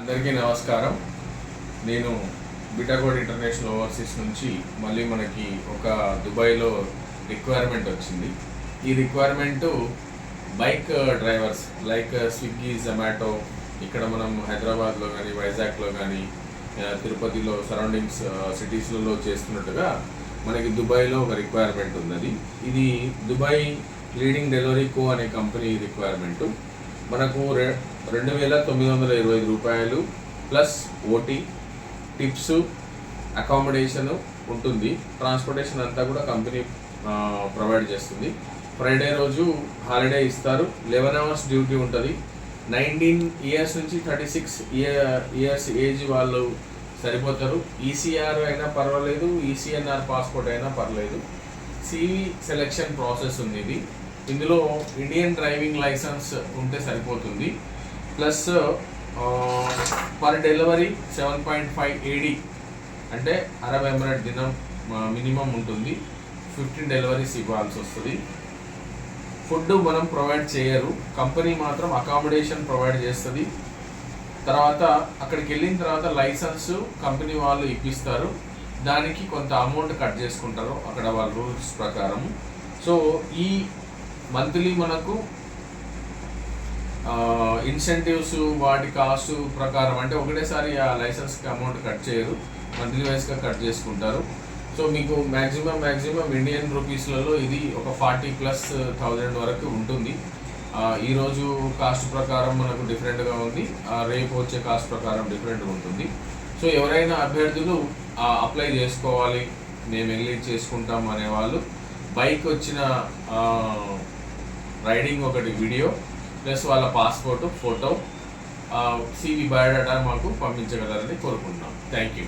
అందరికీ నమస్కారం. నేను బిటాకోడ్ ఇంటర్నేషనల్ ఓవర్సీస్ నుంచి మళ్ళీ మనకి ఒక దుబాయ్లో రిక్వైర్మెంట్ వచ్చింది. ఈ requirement bike drivers like Swiggy, Zomato, ఇక్కడ మనం హైదరాబాద్లో కానీ వైజాగ్లో కానీ తిరుపతిలో సరౌండింగ్స్ సిటీస్లలో చేస్తున్నట్టుగా మనకి దుబాయ్లో ఒక రిక్వైర్మెంట్ ఉన్నది. ఇది దుబాయ్ లీడింగ్ డెలివరీ కో అనే కంపెనీ రిక్వైర్మెంటు. మనకు 2,925 రూపాయలు ప్లస్ ఓటీ, టిప్స్, అకామిడేషను ఉంటుంది. ట్రాన్స్పోర్టేషన్ అంతా కూడా కంపెనీ ప్రొవైడ్ చేస్తుంది. ఫ్రైడే రోజు హాలిడే ఇస్తారు. 11 hours డ్యూటీ ఉంటుంది. 19 years నుంచి 36 years ఏజ్ వాళ్ళు సరిపోతారు. ఈసీఆర్ అయినా పర్వాలేదు, ఈసీఎన్ఆర్ పాస్పోర్ట్ అయినా పర్లేదు. సివి సెలెక్షన్ ప్రాసెస్ ఉంది. ఇందులో ఇండియన్ డ్రైవింగ్ లైసెన్స్ ఉంటే సరిపోతుంది. ప్లస్ పర్ డెలివరీ 7.5 AD అంటే అరబ్ ఎమిరేట్ దినం మినిమం ఉంటుంది. 15 డెలివరీస్ ఇవ్వాల్సి వస్తుంది. ఫుడ్ మనం ప్రొవైడ్ చేయరు, కంపెనీ మాత్రం అకామిడేషన్ ప్రొవైడ్ చేస్తుంది. తర్వాత అక్కడికి వెళ్ళిన తర్వాత లైసెన్స్ కంపెనీ వాళ్ళు ఇప్పిస్తారు. దానికి కొంత అమౌంట్ కట్ చేసుకుంటారు అక్కడ వాళ్ళ రూల్స్ ప్రకారం. సో ఈ మంత్లీ మనకు ఇన్సెంటివ్స్ వాటి కాస్ట్ ప్రకారం అంటే ఒకటేసారి ఆ లైసెన్స్కి అమౌంట్ కట్ చేయరు, మంత్లీ వైజ్గా కట్ చేసుకుంటారు. సో మీకు మ్యాక్సిమం ఇండియన్ రూపీస్లలో ఇది ఒక 40,000+ వరకు ఉంటుంది. ఈరోజు కాస్ట్ ప్రకారం మనకు డిఫరెంట్గా ఉంది, రేపు వచ్చే కాస్ట్ ప్రకారం డిఫరెంట్గా ఉంటుంది. సో ఎవరైనా అభ్యర్థులు అప్లై చేసుకోవాలి, మేము వెళ్ళి చేసుకుంటాం అనేవాళ్ళు బైక్ వచ్చిన రైడింగ్ ఒకటి వీడియో ప్లస్ వాళ్ళ పాస్పోర్టు, ఫోటో, CV బయోడేటా మాకు పంపించగలరని కోరుకుంటున్నాం. Thank you.